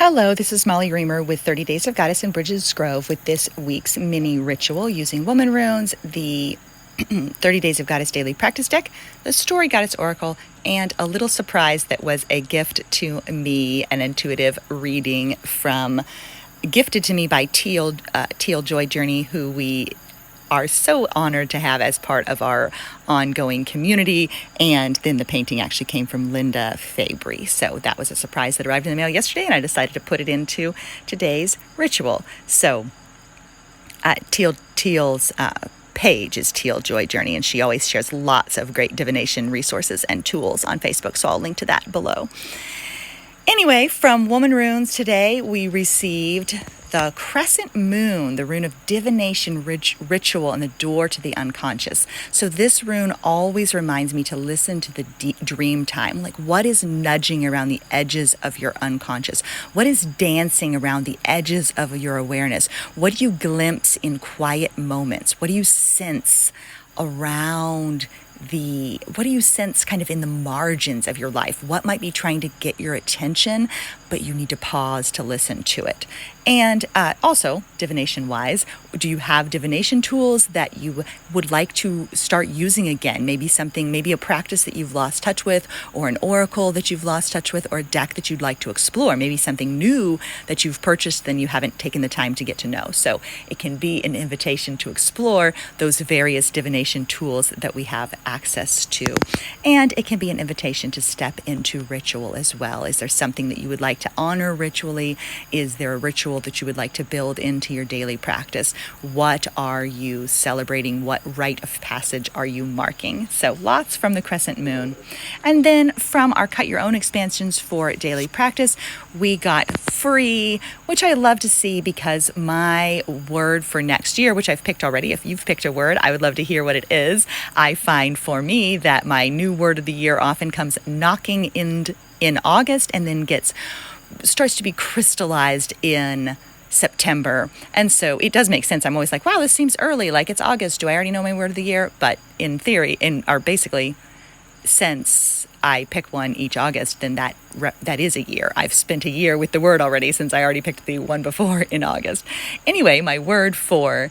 Hello, this is Molly Reamer with 30 Days of Goddess in Bridges Grove with this week's mini ritual using Womanrunes, the 30 Days of Goddess Daily Practice Deck, the Story Goddess Oracle, and a little surprise that was a gift to me, an intuitive reading gifted to me by Teal Joy Journey, who we are so honored to have as part of our ongoing community. And then the painting actually came from Linda Fabry. So that was a surprise that arrived in the mail yesterday, and I decided to put it into today's ritual. So Teal's page is Teal Joy Journey, and she always shares lots of great divination resources and tools on Facebook. So I'll link to that below. Anyway, from Womanrunes today, we received the Crescent Moon, the rune of divination, ritual, and the door to the unconscious. So this rune always reminds me to listen to the dream time. Like, what is nudging around the edges of your unconscious? What is dancing around the edges of your awareness? What do you glimpse in quiet moments? What do you sense around what do you sense kind of in the margins of your life? What might be trying to get your attention, but you need to pause to listen to it? And also, divination-wise, do you have divination tools that you would like to start using again? Maybe a practice that you've lost touch with, or an oracle that you've lost touch with, or a deck that you'd like to explore. Maybe something new that you've purchased and you haven't taken the time to get to know. So it can be an invitation to explore those various divination tools that we have access to. And it can be an invitation to step into ritual as well. Is there something that you would like to honor ritually? Is there a ritual that you would like to build into your daily practice? What are you celebrating? What rite of passage are you marking? So lots from the Crescent Moon. And then from our Cut Your Own expansions for daily practice, we got free, which I love to see, because my word for next year, which I've picked already, if you've picked a word, I would love to hear what it is. I find for me that my new word of the year often comes knocking in August and then starts to be crystallized in September. And so it does make sense. I'm always like, wow, this seems early, like it's August. Do I already know my word of the year? But in theory, basically, since I pick one each August, then that is a year. I've spent a year with the word already, since I already picked the one before in August. Anyway, my word for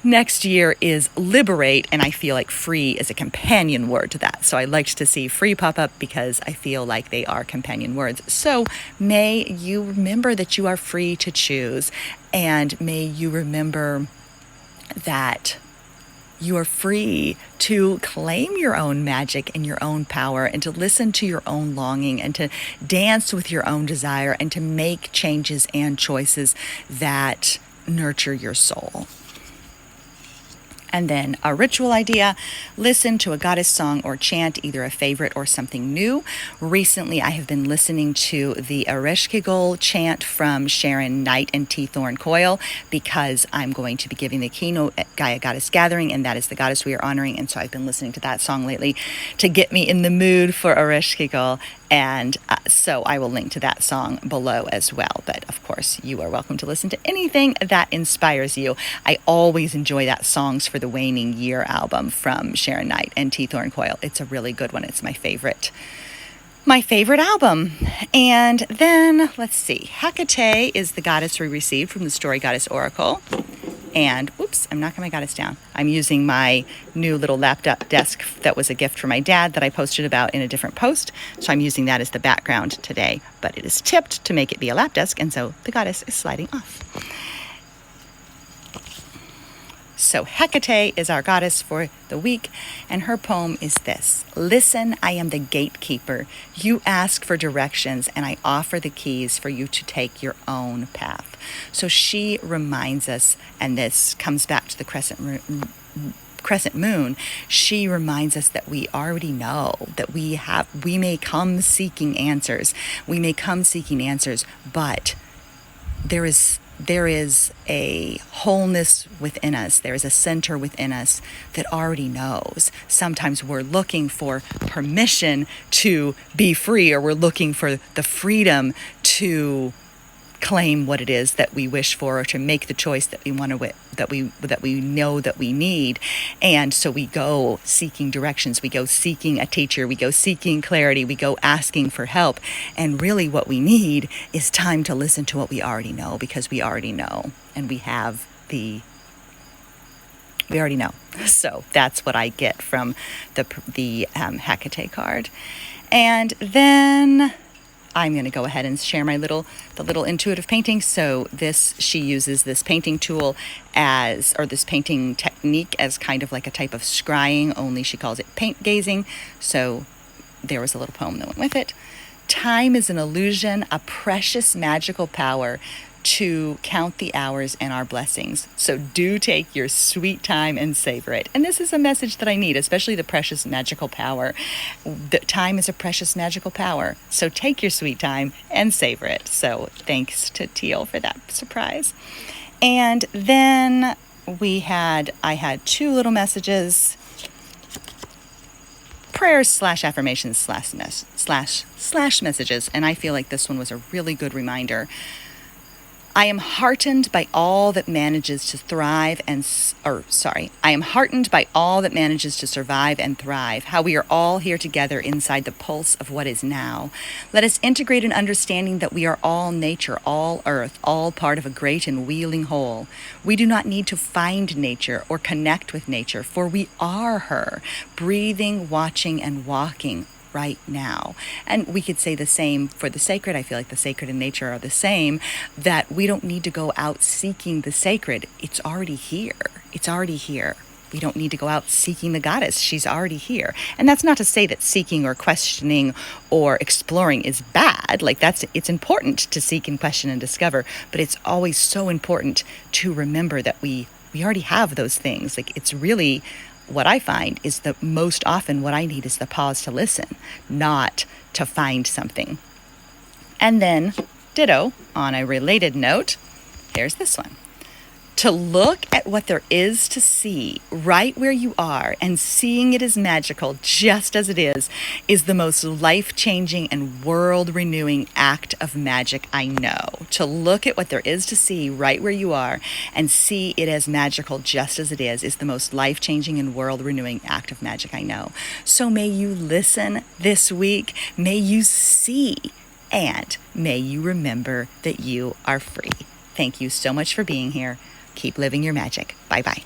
next year is liberate, and I feel like free is a companion word to that. So I liked to see free pop up because I feel like they are companion words. So may you remember that you are free to choose, and may you remember that you are free to claim your own magic and your own power, and to listen to your own longing, and to dance with your own desire, and to make changes and choices that nurture your soul. And then a ritual idea: listen to a goddess song or chant, either a favorite or something new. Recently, I have been listening to the Ereshkigal chant from Sharon Knight and T. Thorn Coyle, because I'm going to be giving the keynote at Gaia Goddess Gathering, and that is the goddess we are honoring. And so I've been listening to that song lately to get me in the mood for Ereshkigal. And so I will link to that song below as well. But of course, you are welcome to listen to anything that inspires you. I always enjoy that Songs for the Waning Year album from Sharon Knight and T. Thorn Coyle. It's a really good one. It's my favorite album. And then let's see. Hecate is the goddess we received from the Story Goddess Oracle. And oops, I'm knocking my goddess down. I'm using my new little laptop desk that was a gift from my dad that I posted about in a different post. So I'm using that as the background today, but it is tipped to make it be a lap desk, and so the goddess is sliding off. So Hecate is our goddess for the week, and her poem is this: listen, I am the gatekeeper. You ask for directions, and I offer the keys for you to take your own path. So she reminds us, and this comes back to the Crescent Moon, she reminds us that we already know, that we may come seeking answers. We may come seeking answers, but there is a wholeness within us. There is a center within us that already knows. Sometimes we're looking for permission to be free, or we're looking for the freedom to claim what it is that we wish for, or to make the choice that we want to, that we know that we need. And so we go seeking directions, we go seeking a teacher, we go seeking clarity, we go asking for help. And really what we need is time to listen to what we already know, because we already know, and we already know. So that's what I get from the Hecate card. And then I'm going to go ahead and share the little intuitive painting. So she uses this painting tool this painting technique as kind of like a type of scrying, only she calls it paint gazing. So there was a little poem that went with it. Time is an illusion, a precious magical power to count the hours and our blessings. So do take your sweet time and savor it. And this is a message that I need, especially the precious magical power. The time is a precious magical power. So take your sweet time and savor it. So thanks to Teal for that surprise. And then I had two little messages, prayers / affirmations / messages. And I feel like this one was a really good reminder. I am heartened by all that manages to thrive I am heartened by all that manages to survive and thrive, how we are all here together inside the pulse of what is now. Let us integrate an understanding that we are all nature, all earth, all part of a great and wheeling whole. We do not need to find nature or connect with nature, for we are her, breathing, watching, and walking right now. And we could say the same for the sacred. I feel like the sacred and nature are the same, that we don't need to go out seeking the sacred. It's already here. It's already here. We don't need to go out seeking the goddess. She's already here. And that's not to say that seeking or questioning or exploring is bad. Like it's important to seek and question and discover, but it's always so important to remember that we already have those things. Like it's really, what I find is that most often what I need is the pause to listen, not to find something. And then, ditto, on a related note, here's this one. To look at what there is to see right where you are, and seeing it as magical just as it is the most life-changing and world-renewing act of magic I know. To look at what there is to see right where you are and see it as magical just as it is the most life-changing and world-renewing act of magic I know. So may you listen this week, may you see, and may you remember that you are free. Thank you so much for being here. Keep living your magic. Bye-bye.